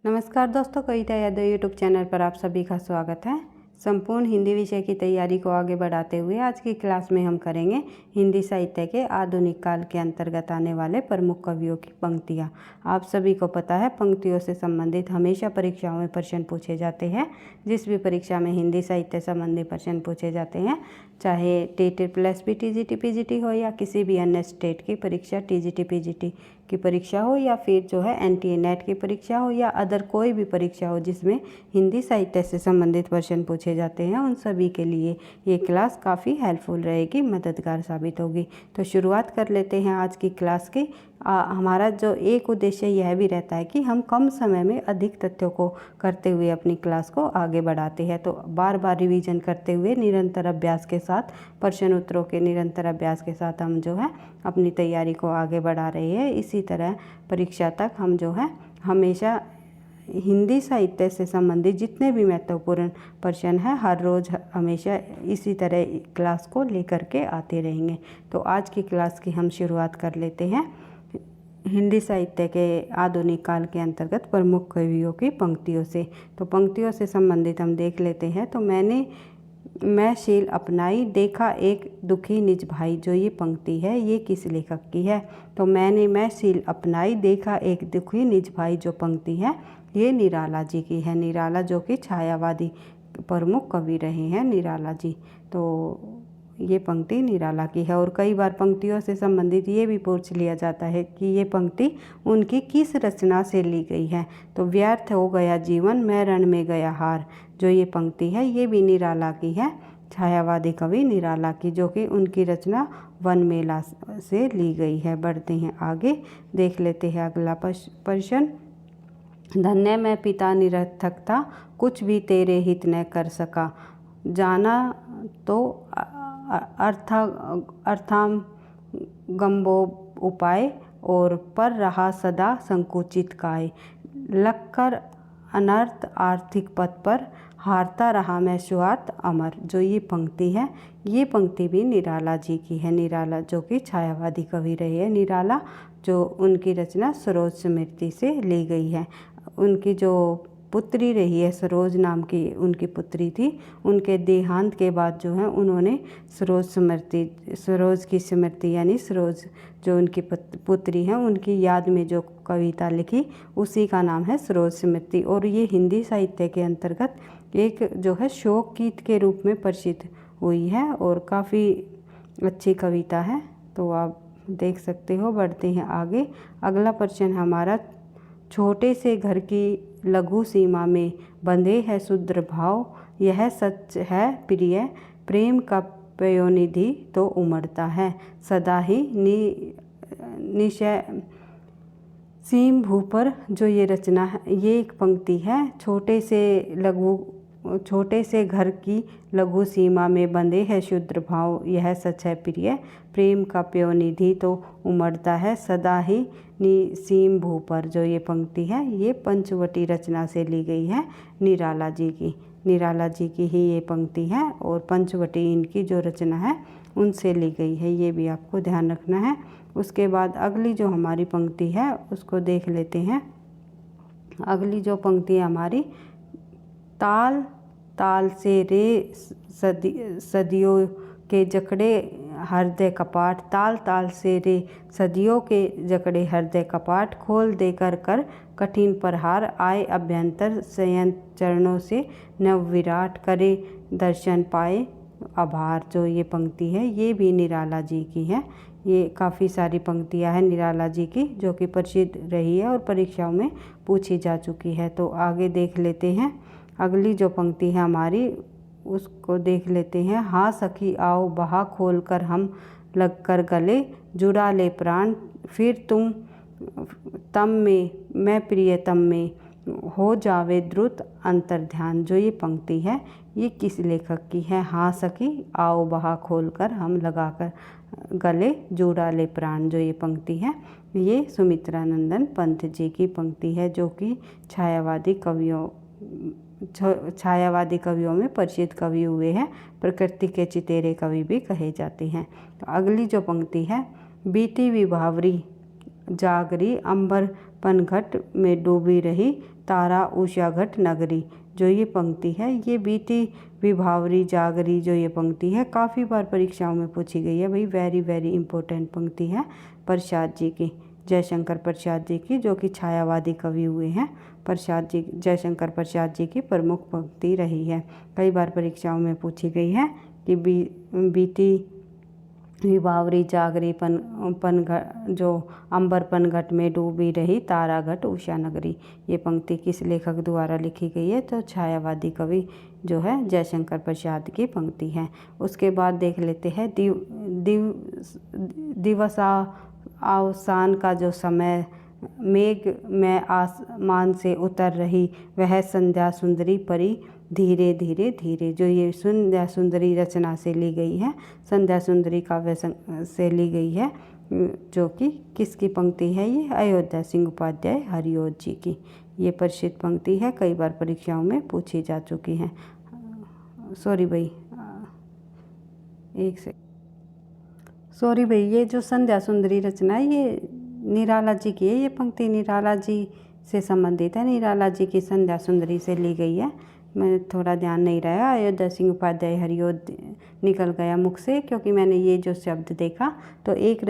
नमस्कार दोस्तों, कविता Yadav YouTube channel पर आप सभी का स्वागत है। संपूर्ण हिंदी विषय की तैयारी को आगे बढ़ाते हुए आज की क्लास में हम करेंगे हिंदी साहित्य के आधुनिक काल के अंतर्गत आने वाले प्रमुख कवियों की पंक्तियाँ। आप सभी को पता है, पंक्तियों से संबंधित हमेशा परीक्षाओं में प्रश्न पूछे जाते हैं। जिस भी परीक्षा में हिंदी साहित्य संबंधी प्रश्न पूछे जाते हैं, चाहे TTPLSB TGT PGT हो या किसी भी अन्य स्टेट की परीक्षा TGT PGT की परीक्षा हो या फिर जो है NTA NET की परीक्षा हो या अदर कोई भी परीक्षा हो जिसमें हिंदी साहित्य से संबंधित प्रश्न पूछे जाते हैं, उन सभी के लिए ये क्लास काफ़ी हेल्पफुल रहेगी, मददगार साबित होगी। तो शुरुआत कर लेते हैं आज की क्लास की। हमारा जो एक उद्देश्य यह भी रहता है कि हम कम समय में अधिक तथ्यों को करते हुए अपनी क्लास को आगे बढ़ाते हैं। तो बार बार रिवीजन करते हुए निरंतर अभ्यास के साथ, प्रश्न उत्तरों के निरंतर अभ्यास के साथ हम जो है अपनी तैयारी को आगे बढ़ा रहे हैं। इसी तरह परीक्षा तक हम जो है हमेशा हिंदी साहित्य से संबंधित जितने भी महत्वपूर्ण प्रश्न हैं, हर रोज़ हमेशा इसी तरह क्लास को लेकर के आते रहेंगे। तो आज की क्लास की हम शुरुआत कर लेते हैं हिंदी साहित्य के आधुनिक काल के अंतर्गत प्रमुख कवियों की पंक्तियों से। तो पंक्तियों से संबंधित हम देख लेते हैं। तो मैं शील अपनाई, देखा एक दुखी निज भाई। जो ये पंक्ति है ये किस लेखक की है? तो मैं शील अपनाई, देखा एक दुखी निज भाई जो पंक्ति है ये निराला जी की है। निराला जो कि छायावादी प्रमुख कवि रहे हैं, निराला जी। तो ये पंक्ति निराला की है। और कई बार पंक्तियों से संबंधित ये भी पूछ लिया जाता है कि ये पंक्ति उनकी किस रचना से ली गई है। तो व्यर्थ हो गया जीवन, मैं रण में गया हार। जो ये पंक्ति है ये भी निराला की है, छायावादी कवि निराला की, जो कि उनकी रचना वनमेला से ली गई है। बढ़ते हैं आगे, देख लेते हैं अगला प्रश्न। धन्य मैं पिता निरर्थक था, कुछ भी तेरे हित न कर सका। जाना तो अर्थाम गंबो उपाय, और पर रहा सदा संकुचित काय। लखकर अनर्थ आर्थिक पथ पर, हारता रहा मैं स्वार्थ अमर। जो ये पंक्ति है ये पंक्ति भी निराला जी की है। निराला जो कि छायावादी कवि रहे हैं। निराला जो उनकी रचना सरोज स्मृति से ली गई है। उनकी जो पुत्री रही है, सरोज नाम की उनकी पुत्री थी, उनके देहांत के बाद जो है उन्होंने सरोज की स्मृति यानी सरोज जो उनकी पुत्री हैं उनकी याद में जो कविता लिखी उसी का नाम है सरोज स्मृति। और ये हिंदी साहित्य के अंतर्गत एक जो है शोक गीत के रूप में प्रसिद्ध हुई है और काफ़ी अच्छी कविता है। तो आप देख सकते हो। बढ़ते हैं आगे, अगला प्रश्न हमारा। छोटे से घर की लघु सीमा में बंधे है शुद्र भाव, यह सच है प्रिय, प्रेम का पयोनिधि तो उमड़ता है सदा ही निशय सीम भू पर। जो ये रचना है ये एक पंक्ति है। छोटे से घर की लघु सीमा में बंधे है शुद्र भाव, यह सच है प्रिय, प्रेम का पयोनिधि तो उमड़ता है सदा ही निसीम भू पर। जो ये पंक्ति है ये पंचवटी रचना से ली गई है, निराला जी की। निराला जी की ही ये पंक्ति है और पंचवटी इनकी जो रचना है उनसे ली गई है, ये भी आपको ध्यान रखना है। उसके बाद अगली जो हमारी पंक्ति है उसको देख लेते हैं। अगली जो पंक्ति है हमारी, ताल ताल से रे सदियों के जकड़े हृदय कपाट। ताल ताल से रे सदियों के जकड़े हृदय कपाट, खोल देकर कर कठिन प्रहार, आए अभ्यंतर शयन चरणों से नव विराट, करे दर्शन पाए आभार। जो ये पंक्ति है ये भी निराला जी की है। ये काफ़ी सारी पंक्तियां हैं निराला जी की जो कि प्रसिद्ध रही है और परीक्षाओं में पूछी जा चुकी है। तो आगे देख लेते हैं अगली जो पंक्ति है हमारी, उसको देख लेते हैं। हाँ सखी आओ बहा खोल कर हम लगकर गले, जुड़ा ले प्राण फिर तुम तम में, मैं प्रियतम में, हो जावे द्रुत अंतर ध्यान। जो ये पंक्ति है ये किस लेखक की है? हाँ सखी आओ बहा खोल कर हम लगाकर गले, जुड़ा ले प्राण। जो ये पंक्ति है ये सुमित्रानंदन पंत जी की पंक्ति है जो कि छायावादी कवियों में प्रसिद्ध कवि हुए हैं। प्रकृति के चितेरे कवि भी कहे जाते हैं। तो अगली जो पंक्ति है, बीती विभावरी जागरी अंबर पनघट में डूबी रही, तारा उषा घट नगरी, जो ये पंक्ति है ये बीती विभावरी जागरी, जो ये पंक्ति है काफ़ी बार परीक्षाओं में पूछी गई है भाई, वेरी वेरी इंपॉर्टेंट पंक्ति है प्रसाद जी की, जयशंकर प्रसाद जी की, जो कि छायावादी कवि हुए हैं। प्रसाद जी, जयशंकर प्रसाद जी की प्रमुख पंक्ति रही है, कई बार परीक्षाओं में पूछी गई है कि बीती विभावरी जागरी जो अंबर पनघट में डूबी रही तारा घट उषा नगरी, ये पंक्ति किस लेखक द्वारा लिखी गई है? तो छायावादी कवि जो है जयशंकर प्रसाद की पंक्ति है। उसके बाद देख लेते हैं दिवसावसान का जो समय, मेघ में आसमान से उतर रही वह संध्या सुंदरी परी धीरे धीरे धीरे, जो ये संध्या सुंदरी रचना से ली गई है, संध्या सुंदरी काव्य से ली गई है, जो कि किसकी पंक्ति है? ये अयोध्या सिंह उपाध्याय हरिओद जी की, ये प्रसिद्ध पंक्ति है, कई बार परीक्षाओं में पूछी जा चुकी है। सॉरी भाई, ये जो संध्या सुंदरी रचना है ये निराला जी की है, ये पंक्ति निराला जी से संबंधित है, निराला जी की संध्या सुंदरी से ली गई है। मैं थोड़ा ध्यान नहीं रहा, अयोध्या सिंह उपाध्याय हरिओद निकल गया मुख से, क्योंकि मैंने ये जो शब्द देखा तो एक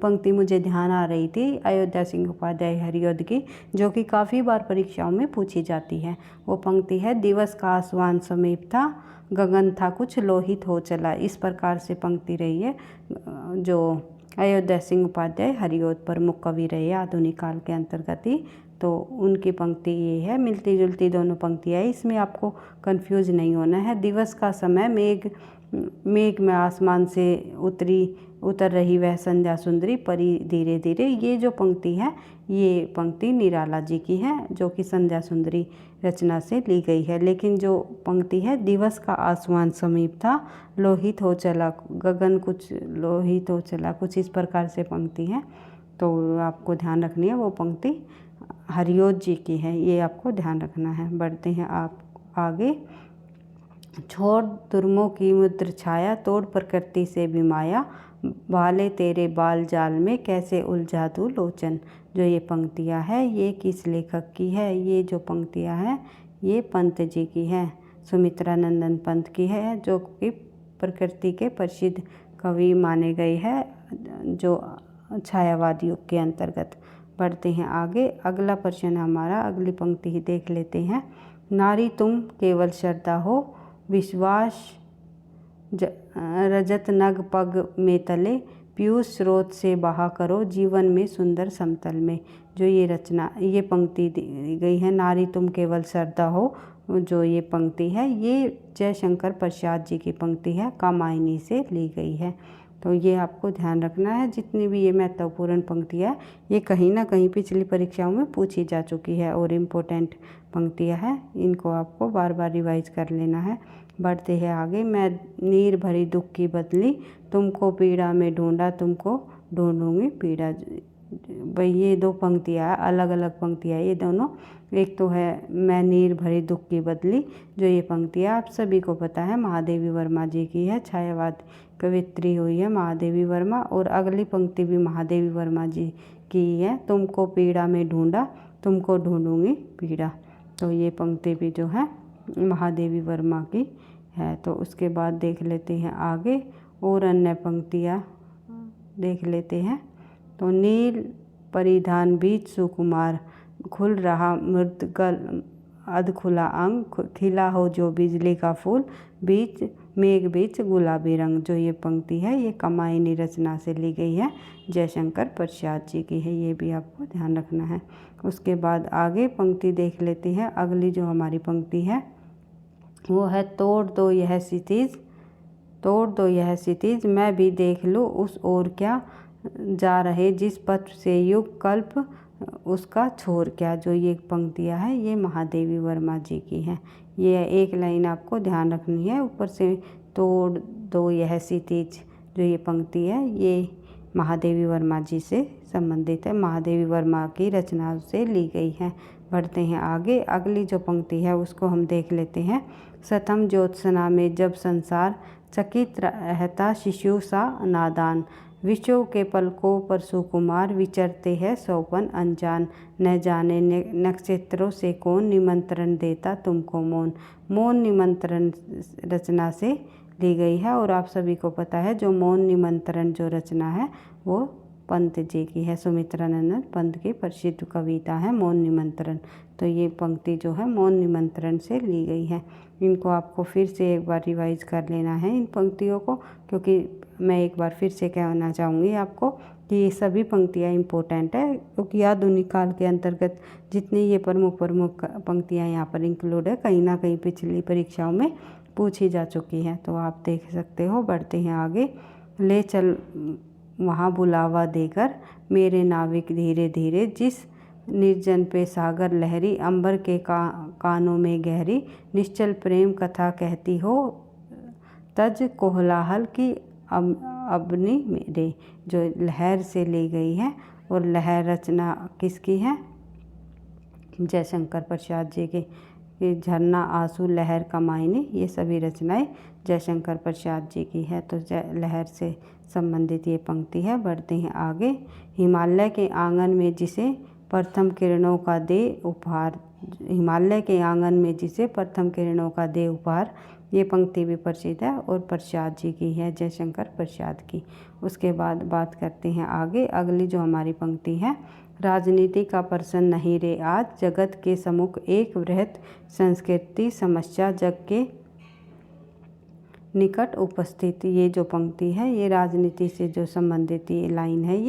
पंक्ति मुझे ध्यान आ रही थी अयोध्या सिंह उपाध्याय हरिओद की, जो कि काफ़ी बार परीक्षाओं में पूछी जाती है। वो पंक्ति है, दिवस का आसमान समीप था, गगन था कुछ लोहित हो चला, इस प्रकार से पंक्ति रही है। जो अयोध्या सिंह उपाध्याय हरिओद प्रमुख कवि रहे आधुनिक काल के अंतर्गत ही, तो उनकी पंक्ति ये है, मिलती जुलती दोनों पंक्तियाँ है, इसमें आपको कंफ्यूज नहीं होना है। दिवस का समय, मेघ में आसमान से उतर रही वह संध्या सुंदरी परी धीरे धीरे, ये जो पंक्ति है ये पंक्ति निराला जी की है, जो कि संध्या सुंदरी रचना से ली गई है। लेकिन जो पंक्ति है, दिवस का आसमान समीप था, लोहित हो चला गगन कुछ लोहित हो चला, कुछ इस प्रकार से पंक्ति है, तो आपको ध्यान रखनी है, वो पंक्ति हरिओद जी की है, ये आपको ध्यान रखना है। बढ़ते हैं आप आगे। छोड़ दुर्मों की मुद्र छाया, तोड़ प्रकृति से भी माया, बाले तेरे बाल जाल में कैसे उलझा तू लोचन, जो ये पंक्तियाँ है ये किस लेखक की है? ये जो पंक्तियाँ हैं ये पंत जी की है, सुमित्रा नंदन पंत की है, जो कि प्रकृति के प्रसिद्ध कवि माने गए हैं, जो छायावाद युग के अंतर्गत। बढ़ते हैं आगे, अगला प्रश्न हमारा, अगली पंक्ति ही देख लेते हैं। नारी तुम केवल श्रद्धा हो, विश्वास रजत नग पग में तले, पीयूष स्रोत से बहा करो जीवन में सुंदर समतल में, जो ये पंक्ति दी गई है, नारी तुम केवल श्रद्धा हो, जो ये पंक्ति है ये जयशंकर प्रसाद जी की पंक्ति है, कामायनी से ली गई है। तो ये आपको ध्यान रखना है, जितनी भी ये महत्वपूर्ण पंक्तियाँ ये कहीं ना कहीं पिछली परीक्षाओं में पूछी जा चुकी है और इम्पोर्टेंट पंक्तियाँ हैं, इनको आपको बार बार रिवाइज कर लेना है। बढ़ते हैं आगे। मैं नीर भरी दुख की बदली, तुमको पीड़ा में ढूंढा, तुमको ढूंढूंगी पीड़ा। भाई ये दो पंक्तियाँ अलग अलग पंक्तियाँ, ये दोनों, एक तो है मैं नीर भरी दुख की बदली, जो ये पंक्तियाँ आप सभी को पता है महादेवी वर्मा जी की है, छायावाद कवित्री हुई है महादेवी वर्मा, और अगली पंक्ति भी महादेवी वर्मा जी की है, तुमको पीड़ा में ढूंढा, तुमको ढूंढूंगी पीड़ा। तो ये पंक्ति भी जो है महादेवी वर्मा की है। तो उसके बाद देख लेते हैं आगे और अन्य पंक्तियाँ देख लेते हैं। तो नील परिधान बीच सुकुमार, खुल रहा मृदगल अध खुला अंग, खिला हो जो बिजली का फूल, बीच मेघ बीच गुलाबी रंग, जो ये पंक्ति है ये कामायनी रचना से ली गई है, जयशंकर प्रसाद जी की है, ये भी आपको ध्यान रखना है। उसके बाद आगे पंक्ति देख लेते हैं। अगली जो हमारी पंक्ति है वो है, तोड़ दो यह क्षितिज, तोड़ दो यह क्षितिज, मैं भी देख लूँ उस ओर क्या जा रहे, जिस पथ से युग कल्प उसका छोर क्या, जो ये पंक्तियाँ है ये महादेवी वर्मा जी की हैं। ये एक लाइन आपको ध्यान रखनी है ऊपर से, तोड़ दो यह क्षितिज, जो ये पंक्ति है ये महादेवी वर्मा जी से संबंधित है, महादेवी वर्मा की रचना से ली गई है। बढ़ते हैं आगे। अगली जो पंक्ति है उसको हम देख लेते हैं। सतम ज्योत्सना में जब संसार चकित रहता शिशु सा नादान, विषों के पलकों पर सुकुमार विचरते हैं सौपन अनजान, न जाने नक्षत्रों से कौन निमंत्रण देता तुमको मौन। मौन निमंत्रण रचना से ली गई है और आप सभी को पता है जो मौन निमंत्रण जो रचना है वो पंत जी की है। सुमित्रानंदन पंत की प्रसिद्ध कविता है मौन निमंत्रण। तो ये पंक्ति जो है मौन निमंत्रण से ली गई है। इनको आपको फिर से एक बार रिवाइज कर लेना है इन पंक्तियों को, क्योंकि मैं एक बार फिर से कहना चाहूँगी आपको कि ये सभी पंक्तियाँ इम्पोर्टेंट है, क्योंकि आधुनिक काल के अंतर्गत जितनी ये प्रमुख पंक्तियाँ यहाँ पर इंक्लूड है कहीं ना कहीं पिछली परीक्षाओं में पूछी जा चुकी हैं। तो आप देख सकते हो। बढ़ते हैं आगे। ले चल वहाँ बुलावा देकर मेरे नाविक धीरे धीरे, जिस निर्जन पे सागर लहरी, अंबर के कानों में गहरी, निश्चल प्रेम कथा कहती हो, तज कोलाहल की अबनी मेरे। जो लहर से ली गई है और लहर रचना किसकी है? जयशंकर प्रसाद जी की। झरना आंसू लहर कमायनी, ये सभी रचनाएं जयशंकर प्रसाद जी की है। तो लहर से संबंधित ये पंक्ति है। बढ़ते हैं आगे। हिमालय के आंगन में जिसे प्रथम किरणों का दे उपहार, हिमालय के आंगन में जिसे प्रथम किरणों का दे उपहार, ये पंक्ति भी प्रसिद्ध है और प्रसाद जी की है, जयशंकर प्रसाद की। उसके बाद बात करते हैं आगे। अगली जो हमारी पंक्ति है, राजनीति का प्रश्न नहीं रे आज, जगत के सम्मुख एक वृहत संस्कृति समस्या जग के निकट उपस्थित। ये जो पंक्ति है ये राजनीति से जो संबंधित ये लाइन है,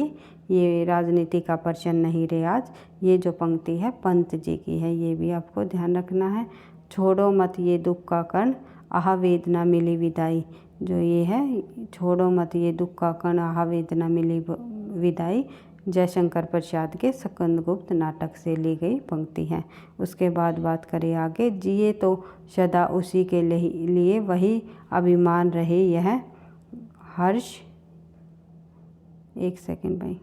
ये राजनीति का प्रश्न नहीं रे आज, ये जो पंक्ति है पंत जी की है। ये भी आपको ध्यान रखना है। छोड़ो मत ये दुख का कण, आह वेदना मिली विदाई। जो ये है, छोड़ो मत ये दुख का कण, आह वेदना मिली विदाई, जयशंकर प्रसाद के स्कंदगुप्त नाटक से ली गई पंक्ति है। उसके बाद बात करें आगे। जिए तो सदा उसी के लिए, वही अभिमान रहे यह हर्ष। एक सेकंड भाई।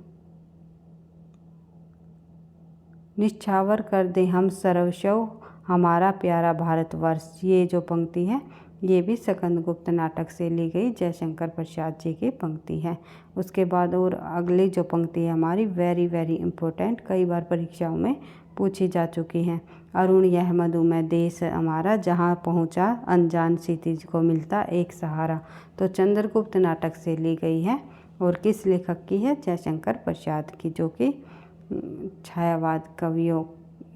निछावर कर दे हम सर्वस्व हमारा प्यारा भारतवर्ष। ये जो पंक्ति है ये भी स्कंदगुप्त नाटक से ली गई जयशंकर प्रसाद जी की पंक्ति है। उसके बाद और अगली जो पंक्ति है हमारी वेरी वेरी इम्पोर्टेंट, कई बार परीक्षाओं में पूछी जा चुकी है। अरुण यह मधुमय देश हमारा, जहाँ पहुँचा अनजान क्षितिज को मिलता एक सहारा। तो चंद्रगुप्त नाटक से ली गई है और किस लेखक की है? जयशंकर प्रसाद की, जो कि छायावाद कवियों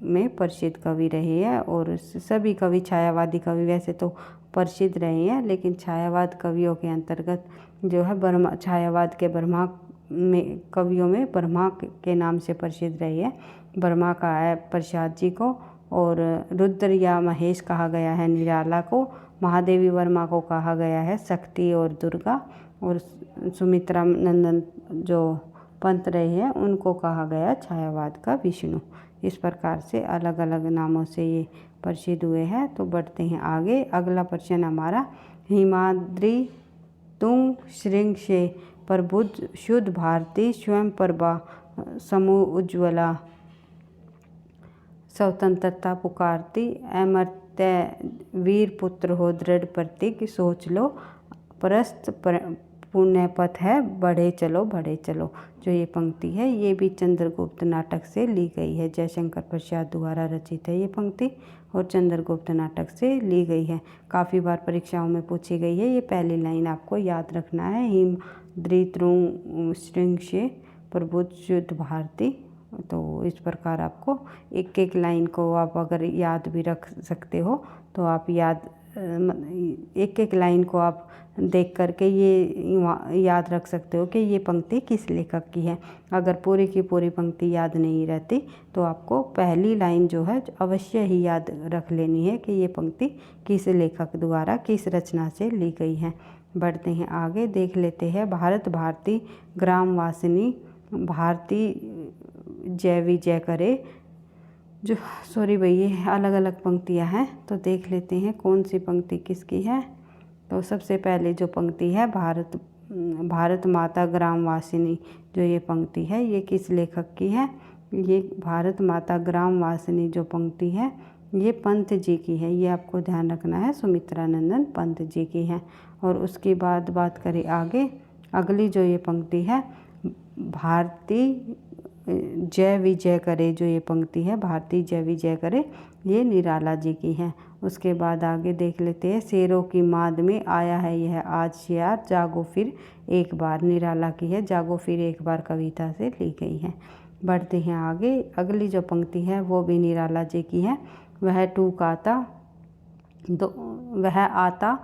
में प्रसिद्ध कवि रहे हैं। और सभी कवि छायावादी कवि वैसे तो प्रसिद्ध रहे हैं, लेकिन छायावाद कवियों के अंतर्गत जो है ब्रह्मा, छायावाद के ब्रह्मा में कवियों में ब्रह्मा के नाम से प्रसिद्ध रही है। ब्रह्मा का है प्रसाद जी को, और रुद्र या महेश कहा गया है निराला को। महादेवी वर्मा को कहा गया है शक्ति और दुर्गा, और सुमित्रा नंदन जो पंत रहे हैं उनको कहा गया छायावाद का विष्णु। इस प्रकार से अलग अलग नामों से ये प्रसिद्ध हुए हैं। तो बढ़ते हैं आगे। अगला प्रश्न हमारा, हिमाद्री तुंग श्रृंग से प्रबुद्ध शुद्ध भारती, स्वयं प्रभा समूह उज्ज्वला, स्वतंत्रता पुकारती, अमर्त्य वीर पुत्र हो दृढ़ प्रतीक, सोच लो परस्त पुण्य पथ है, बढ़े चलो बढ़े चलो। जो ये पंक्ति है ये भी चंद्रगुप्त नाटक से ली गई है। जयशंकर प्रसाद द्वारा रचित है ये पंक्ति और चंद्रगुप्त नाटक से ली गई है। काफ़ी बार परीक्षाओं में पूछी गई है। ये पहली लाइन आपको याद रखना है, हिम द्रित्रुंग श्रृंग से प्रबुद्ध शुद्ध भारती। तो इस प्रकार आपको एक एक लाइन को आप अगर याद भी रख सकते हो तो आप एक एक लाइन को आप देख करके ये याद रख सकते हो कि ये पंक्ति किस लेखक की है। अगर पूरी की पूरी पंक्ति याद नहीं रहती तो आपको पहली लाइन जो है अवश्य ही याद रख लेनी है कि ये पंक्ति किस लेखक द्वारा किस रचना से ली गई है। बढ़ते हैं आगे, देख लेते हैं। भारत भारती ग्रामवासिनी, भारती जय विजय करे। जो सॉरी भैया अलग अलग पंक्तियां हैं, तो देख लेते हैं कौन सी पंक्ति किसकी है। तो सबसे पहले जो पंक्ति है भारत माता ग्रामवासिनी, जो ये पंक्ति है ये किस लेखक की है? ये भारत माता ग्रामवासिनी जो पंक्ति है ये पंत जी की है। ये आपको ध्यान रखना है, सुमित्रानंदन पंत जी की है। और उसके बाद बात करें आगे, अगली जो ये पंक्ति है, भारती जय विजय करे, जो ये पंक्ति है भारती जय विजय करे, ये निराला जी की है। उसके बाद आगे देख लेते हैं, शेरों की माद में आया है यह आज शियार, जागो फिर एक बार, निराला की है। जागो फिर एक बार कविता से ली गई है। बढ़ते हैं आगे, अगली जो पंक्ति है वो भी निराला जी की है। वह टूक आता वह आता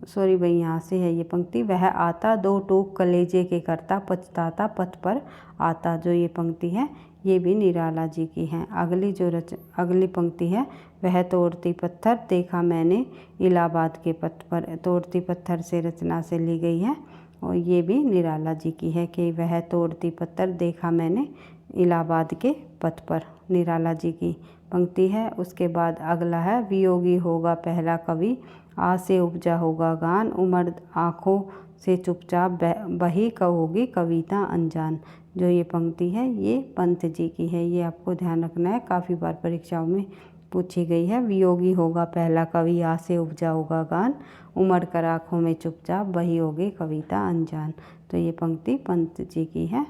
सॉरी भाई यहाँ से है ये पंक्ति, वह आता दो टूक कलेजे के करता, पछताता पथ पर आता, जो ये पंक्ति है ये भी निराला जी की है। अगली पंक्ति है, वह तोड़ती पत्थर देखा मैंने इलाहाबाद के पथ पर, तोड़ती पत्थर से रचना से ली गई है और ये भी निराला जी की है कि वह तोड़ती पत्थर देखा मैंने इलाहाबाद के पथ पर, निराला जी की पंक्ति है। उसके बाद अगला है, वियोगी होगा पहला कवि, आ से उपजा होगा गान, उमड़ आँखों से चुपचाप बही कहोगी कविता अनजान, जो ये पंक्ति है ये पंत जी की है। ये आपको ध्यान रखना है, काफ़ी बार परीक्षाओं में पूछी गई है। वियोगी होगा पहला कवि, आ से उपजा होगा गान, उमड़ कर आँखों में चुपचाप बही होगी कविता अनजान, तो ये पंक्ति पंत जी की है,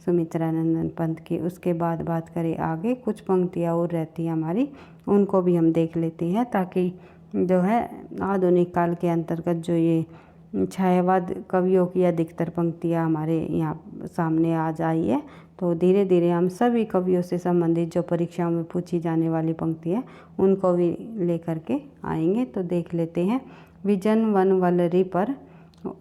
सुमित्रानंदन पंत की। उसके बाद बात करें आगे, कुछ पंक्तियाँ और रहती हैं हमारी, उनको भी हम देख लेते हैं ताकि जो है आधुनिक काल के अंतर्गत जो ये छायावाद कवियों की अधिकतर पंक्तियाँ हमारे यहाँ सामने आ जाई है, तो धीरे धीरे हम सभी कवियों से संबंधित जो परीक्षाओं में पूछी जाने वाली पंक्ति है उनको भी लेकर के आएंगे। तो देख लेते हैं, विजन वन वलरी पर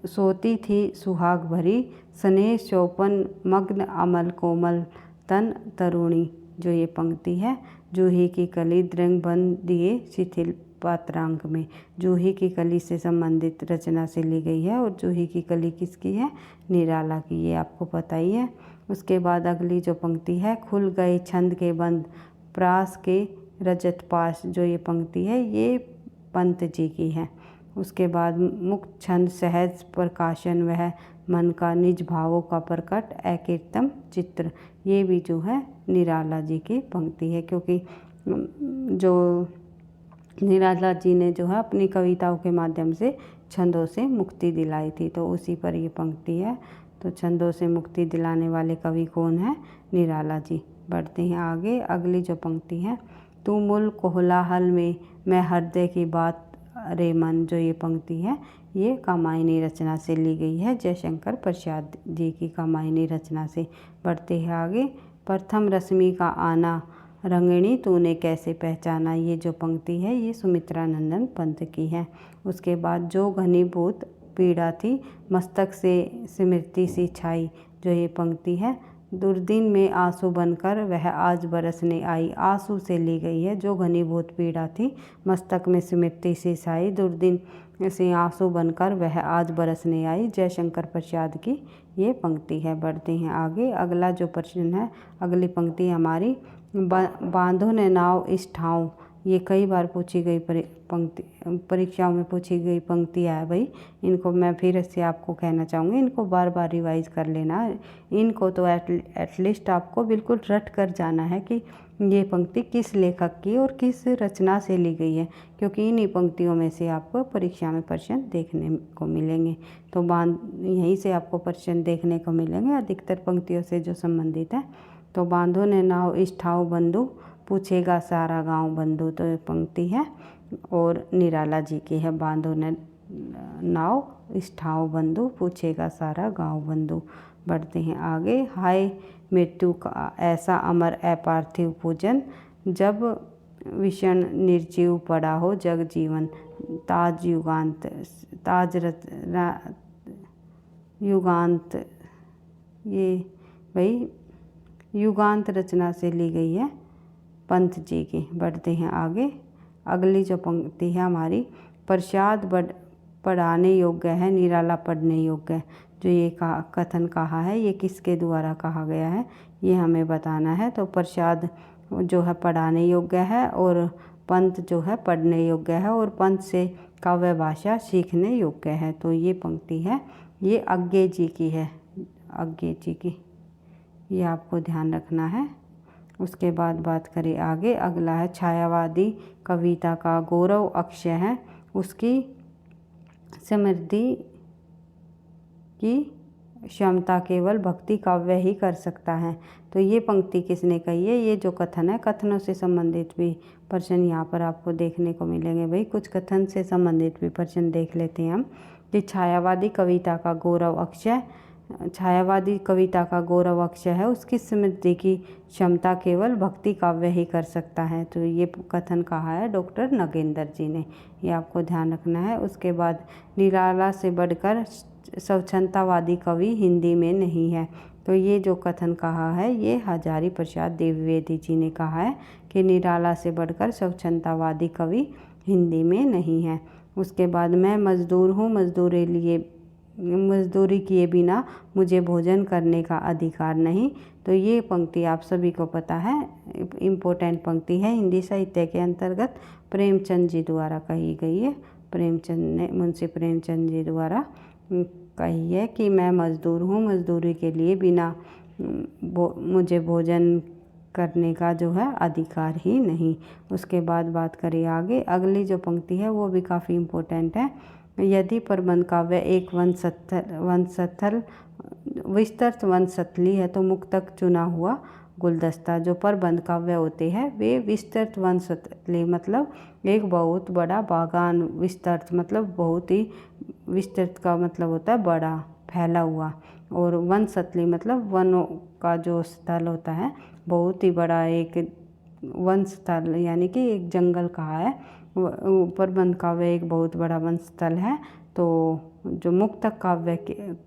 सोती थी सुहाग भरी, स्नेह शोपन मग्न अमल कोमल तन तरुणी, जो ये पंक्ति है। जूही की कली द्रंग बन दिए शिथिल पात्रांग में, जूही की कली से संबंधित रचना से ली गई है और जूही की कली किसकी है, निराला की, ये आपको पता ही है। उसके बाद अगली जो पंक्ति है, खुल गए छंद के बंद प्रास के रजत पाश, जो ये पंक्ति है ये पंत जी की है। उसके बाद मुक्त छंद सहज प्रकाशन वह मन का निज भावों का प्रकट एकीर्तम चित्र, ये भी जो है निराला जी की पंक्ति है, क्योंकि जो निराला जी ने जो है अपनी कविताओं के माध्यम से छंदों से मुक्ति दिलाई थी, तो उसी पर ये पंक्ति है। तो छंदों से मुक्ति दिलाने वाले कवि कौन है, निराला जी। बढ़ते हैं आगे, अगली जो पंक्ति है, तू मुल कोलाहल में मैं हृदय की बात रे मन, जो ये पंक्ति है ये कामायनी रचना से ली गई है, जयशंकर प्रसाद जी की कामायनी रचना से। बढ़ते हैं आगे, प्रथम रश्मि का आना रंगिणी तूने कैसे पहचाना, ये जो पंक्ति है ये सुमित्रानंदन पंत की है। उसके बाद जो घनीभूत पीड़ा थी मस्तक से स्मृति सी छाई, जो ये पंक्ति है। दुर्दिन में आंसू बनकर वह आज बरसने आई, आंसू से ली गई है। जो घनीभूत पीड़ा थी मस्तक में स्मृति सी छाई, दुर्दिन से आंसू बनकर वह आज बरसने आई, जयशंकर प्रसाद की ये पंक्ति है। बढ़ते हैं आगे, अगला जो प्रश्न है, अगली पंक्ति हमारी, बांधो ने नाव इस ठाव, ये कई बार पूछी गई पंक्ति, परीक्षाओं में पूछी गई पंक्तियाँ है भाई, इनको मैं फिर से आपको कहना चाहूँगी, इनको बार बार रिवाइज कर लेना। इनको तो एटलीस्ट आपको बिल्कुल रट कर जाना है कि ये पंक्ति किस लेखक की और किस रचना से ली गई है, क्योंकि इन्हीं पंक्तियों में से आपको परीक्षा में प्रश्न देखने को मिलेंगे। तो यहीं से आपको प्रश्न देखने को मिलेंगे अधिकतर पंक्तियों से जो संबंधित है। तो बांधो ने नाव इस ठाव बंधु, पूछेगा सारा गांव बंधु, तो ये पंक्ति है और निराला जी की है। बांधो ने नाव इस ठाव बंधु, पूछेगा सारा गांव बंधु। बढ़ते हैं आगे, हाय मृत्यु का ऐसा अमर अपार्थिव पूजन, जब विषण निर्जीव पड़ा हो जग जीवन, ताज युगांत युगांत, ये भाई युगांत रचना से ली गई है पंत जी की। बढ़ते हैं आगे, अगली जो पंक्ति है हमारी, प्रसाद पढ़ाने योग्य है निराला पढ़ने योग्य है, जो ये कथन कहा है ये किसके द्वारा कहा गया है ये हमें बताना है। तो प्रसाद जो है पढ़ाने योग्य है और पंत जो है पढ़ने योग्य है और पंत से काव्य भाषा सीखने योग्य है। तो ये पंक्ति है ये अज्ञे जी की है, अज्ञे जी की, ये आपको ध्यान रखना है। उसके बाद बात करें आगे, अगला है छायावादी कविता का गौरव अक्षय है, उसकी समृद्धि की क्षमता केवल भक्ति काव्य ही कर सकता है। तो ये पंक्ति किसने कही है? ये जो कथन है, कथनों से संबंधित भी प्रश्न यहाँ पर आपको देखने को मिलेंगे। भाई कुछ कथन से संबंधित भी प्रश्न देख लेते हैं हम कि छायावादी कविता का गौरव अक्षय है, उसकी समृद्धि की क्षमता केवल भक्ति काव्य ही कर सकता है। तो ये कथन कहा है डॉक्टर नगेंद्र जी ने, ये आपको ध्यान रखना है। उसके बाद निराला से बढ़कर स्वच्छंदतावादी कवि हिंदी में नहीं है। तो ये जो कथन कहा है ये हजारी प्रसाद द्विवेदी जी ने कहा है कि निराला से बढ़कर स्वच्छंदतावादी कवि हिंदी में नहीं है। उसके बाद मैं मजदूर हूँ, मजदूरी किए बिना मुझे भोजन करने का अधिकार नहीं। तो ये पंक्ति आप सभी को पता है, इम्पोर्टेंट पंक्ति है, हिंदी साहित्य के अंतर्गत प्रेमचंद जी द्वारा कही गई है। मुंशी प्रेमचंद जी द्वारा कही है कि मैं मजदूर हूँ, मजदूरी के लिए बिना मुझे भोजन करने का जो है अधिकार ही नहीं। उसके बाद बात करें आगे, अगली जो पंक्ति है वो भी काफ़ी इम्पोर्टेंट है। यदि प्रबंध काव्य एक विस्तृत वनस्थली है तो मुक्तक चुना हुआ गुलदस्ता। जो प्रबंध काव्य होते हैं वे विस्तृत वनस्थली मतलब एक बहुत बड़ा बागान, विस्तृत मतलब बहुत ही विस्तृत का मतलब होता है बड़ा, फैला हुआ, और वनस्थली मतलब वनों का जो स्थल होता है, बहुत ही बड़ा एक वन स्थल यानी कि एक जंगल कहा है। प्रबंध काव्य एक बहुत बड़ा वन स्थल है। तो जो मुक्तक काव्य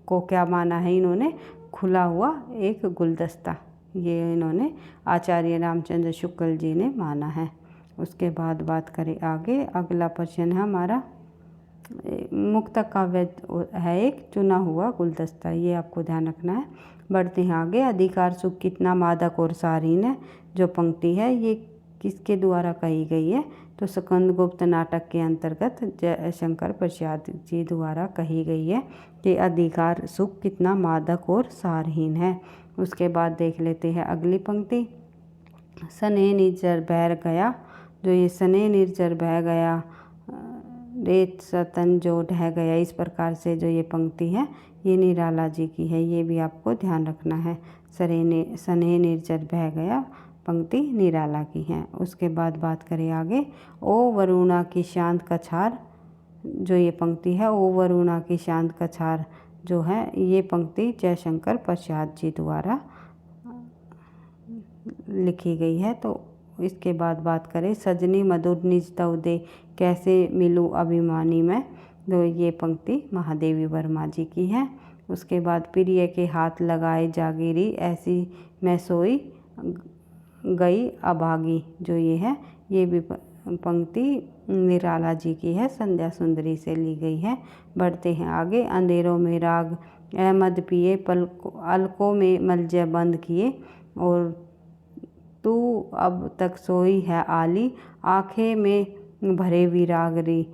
को क्या माना है इन्होंने? खुला हुआ एक गुलदस्ता, ये इन्होंने आचार्य रामचंद्र शुक्ल जी ने माना है। उसके बाद बात करें आगे, अगला प्रश्न है हमारा, मुक्तक काव्य है एक चुना हुआ गुलदस्ता, ये आपको ध्यान रखना है। बढ़ते हैं आगे, अधिकार सुख कितना मादक और सारीन है। जो पंक्ति है ये किसके द्वारा कही गई है? तो स्कंदगुप्त नाटक के अंतर्गत जयशंकर प्रसाद जी द्वारा कही गई है कि अधिकार सुख कितना मादक और सारहीन है। उसके बाद देख लेते हैं अगली पंक्ति, सने निर्जर बह गया। जो ये सने निर्जर बह गया, रेत सतन जो ढह गया, इस प्रकार से जो ये पंक्ति है ये निराला जी की है, ये भी आपको ध्यान रखना है। सने निर्जर बह गया पंक्ति निराला की है। उसके बाद बात करें आगे, ओ वरुणा की शांत कछार। जो ये पंक्ति है ओ वरुणा की शांत कछार जो है, ये पंक्ति जयशंकर प्रसाद जी द्वारा लिखी गई है। तो इसके बाद बात करें, सजनी मधुर निज तव दे कैसे मिलूँ अभिमानी में। तो ये पंक्ति महादेवी वर्मा जी की है। उसके बाद प्रिय के हाथ लगाए जागीरी ऐसी मैं सोई गई अभागी। जो ये है ये भी पंक्ति निराला जी की है, संध्या सुंदरी से ली गई है। बढ़ते हैं आगे, अंधेरों में राग अहमद पिए अलकों में मलजे बंद किए, और तू अब तक सोई है आली आँखें में भरे विहागरी।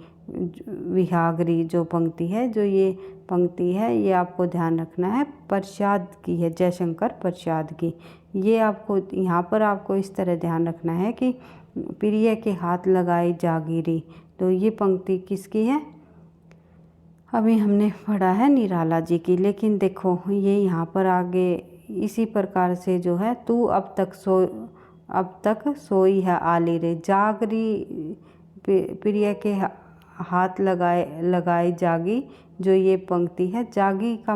जो पंक्ति है, जो ये पंक्ति है ये आपको ध्यान रखना है, प्रसाद की है, जयशंकर प्रसाद की। ये आपको यहाँ पर आपको इस तरह ध्यान रखना है कि प्रिय के हाथ लगाए जागीरी। तो ये पंक्ति किसकी है? अभी हमने पढ़ा है निराला जी की, लेकिन देखो ये यहाँ पर आगे इसी प्रकार से जो है, तू अब तक सोई है आली रे, जागरी प्रिय के हाथ लगाए जागी। जो ये पंक्ति है जागी का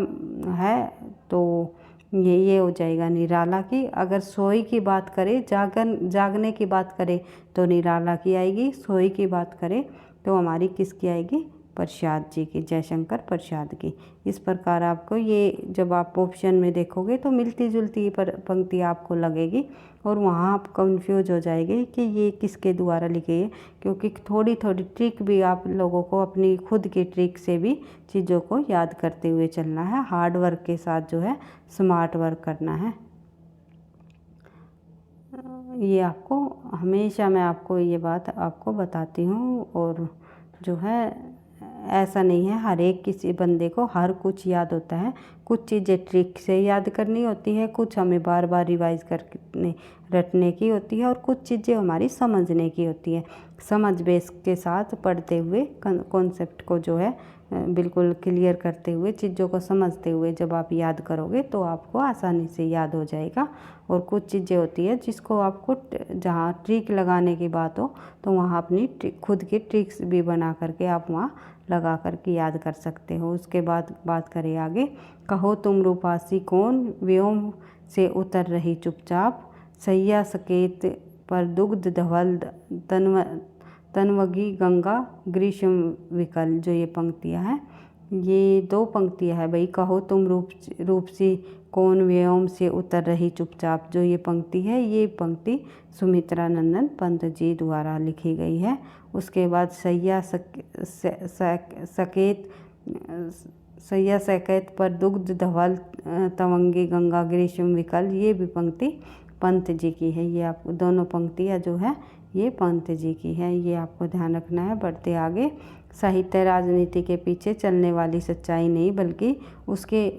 है, तो ये हो जाएगा निराला की। अगर सोई की बात करें, जागने की बात करें तो निराला की आएगी, सोई की बात करें तो हमारी किसकी आएगी? प्रसाद जी की, जयशंकर प्रसाद की। इस प्रकार आपको ये जब आप ऑप्शन में देखोगे तो मिलती जुलती पंक्ति आपको लगेगी, और वहाँ आप कंफ्यूज हो जाएंगे कि ये किसके द्वारा लिखी है, क्योंकि थोड़ी थोड़ी ट्रिक भी आप लोगों को अपनी खुद की ट्रिक से भी चीज़ों को याद करते हुए चलना है। हार्ड वर्क के साथ जो है स्मार्ट वर्क करना है। ये आपको हमेशा मैं आपको ये बात आपको बताती हूँ, और जो है ऐसा नहीं है हर एक किसी बंदे को हर कुछ याद होता है। कुछ चीज़ें ट्रिक से याद करनी होती है, कुछ हमें बार बार रिवाइज करके रटने की होती है, और कुछ चीज़ें हमारी समझने की होती है। समझ बेस के साथ पढ़ते हुए कॉन्सेप्ट को जो है बिल्कुल क्लियर करते हुए, चीज़ों को समझते हुए जब आप याद करोगे तो आपको आसानी से याद हो जाएगा। और कुछ चीज़ें होती है जिसको आपको जहाँ ट्रिक लगाने की बात हो तो वहाँ अपनी खुद की ट्रिक्स भी बना करके आप वहाँ लगा करके याद कर सकते हो। उसके बाद बात करें आगे, कहो तुम रूपासी कौन, व्योम से उतर रही चुपचाप, सैया सकेत पर दुग्ध धवल तनवगी गंगा ग्रीष्म विकल। जो ये पंक्तियाँ हैं, ये 2 पंक्तियाँ है भाई। कहो तुम रूपसी कौन, व्योम से उतर रही चुपचाप। जो ये पंक्ति है, ये पंक्ति सुमित्रा नंदन पंत जी द्वारा लिखी गई है। उसके बाद सैया सकेत पर दुग्ध धवल तवंगी गंगा ग्रीष्म विकल, ये भी पंक्ति पंत जी की है। ये आप दोनों पंक्तियाँ जो है ये पंत जी की है, ये आपको ध्यान रखना है। बढ़ते आगे, साहित्य राजनीति के पीछे चलने वाली सच्चाई नहीं बल्कि उसके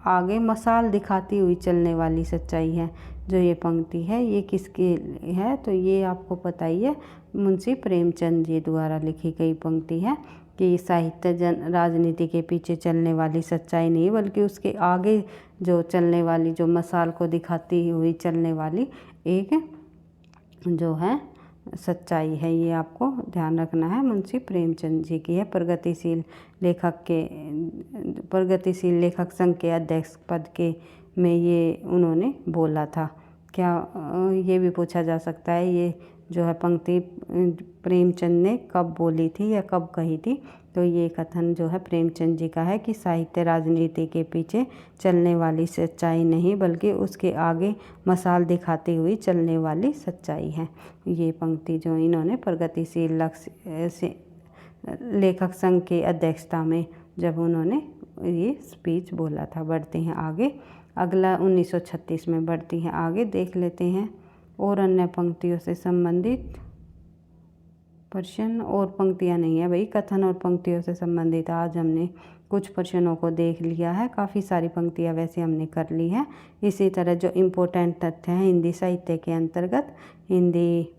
आगे मसाल दिखाती हुई चलने वाली सच्चाई है। जो ये पंक्ति है ये किसकी है, तो ये आपको पता ही है, मुंशी प्रेमचंद जी द्वारा लिखी गई पंक्ति है कि साहित्य राजनीति के पीछे चलने वाली सच्चाई नहीं बल्कि उसके आगे जो चलने वाली, जो मसाल को दिखाती हुई चलने वाली एक जो है सच्चाई है। ये आपको ध्यान रखना है, मुंशी प्रेमचंद जी की है। प्रगतिशील लेखक संघ के अध्यक्ष पद के में ये उन्होंने बोला था। क्या ये भी पूछा जा सकता है, ये जो है पंक्ति प्रेमचंद ने कब बोली थी या कब कही थी, तो ये कथन जो है प्रेमचंद जी का है कि साहित्य राजनीति के पीछे चलने वाली सच्चाई नहीं बल्कि उसके आगे मसाल दिखाती हुई चलने वाली सच्चाई है। ये पंक्ति जो इन्होंने प्रगतिशील लेखक संघ के अध्यक्षता में जब उन्होंने ये स्पीच बोला था। बढ़ते हैं आगे, अगला 1936 में। बढ़ती हैं आगे, देख लेते हैं और अन्य पंक्तियों से संबंधित प्रश्न। और पंक्तियाँ नहीं है भाई, कथन और पंक्तियों से संबंधित आज हमने कुछ प्रश्नों को देख लिया है। काफ़ी सारी पंक्तियाँ वैसे हमने कर ली है। इसी तरह जो इम्पोर्टेंट तथ्य हैं हिंदी साहित्य के अंतर्गत, हिंदी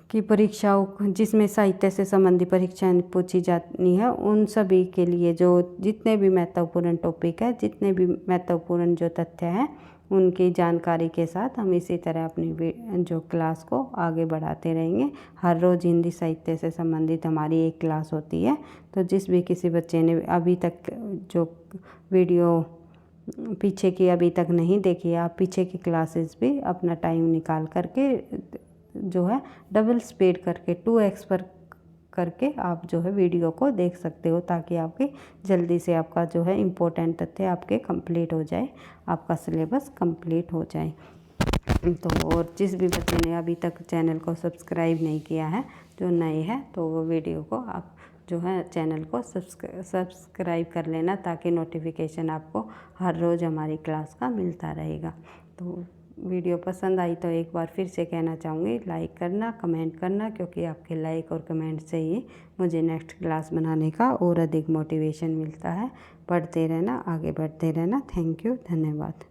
की परीक्षाओं जिसमें साहित्य से संबंधित परीक्षाएं पूछी जाती है, उन सभी के लिए जो जितने भी महत्वपूर्ण टॉपिक है, जितने भी महत्वपूर्ण जो तथ्य हैं, उनकी जानकारी के साथ हम इसी तरह अपनी जो क्लास को आगे बढ़ाते रहेंगे। हर रोज़ हिंदी साहित्य से संबंधित हमारी एक क्लास होती है। तो जिस भी किसी बच्चे ने अभी तक जो वीडियो पीछे की अभी तक नहीं देखी है, आप पीछे की क्लासेस भी अपना टाइम निकाल करके जो है डबल स्पीड करके 2x पर करके आप जो है वीडियो को देख सकते हो, ताकि आपकी जल्दी से आपका जो है इम्पोर्टेंट तथ्य आपके कंप्लीट हो जाए, आपका सिलेबस कंप्लीट हो जाए। तो और जिस भी बच्चे ने अभी तक चैनल को सब्सक्राइब नहीं किया है, जो नए हैं, तो वो वीडियो को आप जो है चैनल को सब्सक्राइब कर लेना, ताकि नोटिफिकेशन आपको हर रोज़ हमारी क्लास का मिलता रहेगा। तो वीडियो पसंद आई तो एक बार फिर से कहना चाहूँगी, लाइक करना, कमेंट करना, क्योंकि आपके लाइक और कमेंट से ही मुझे नेक्स्ट क्लास बनाने का और अधिक मोटिवेशन मिलता है। पढ़ते रहना, आगे बढ़ते रहना। थैंक यू, धन्यवाद।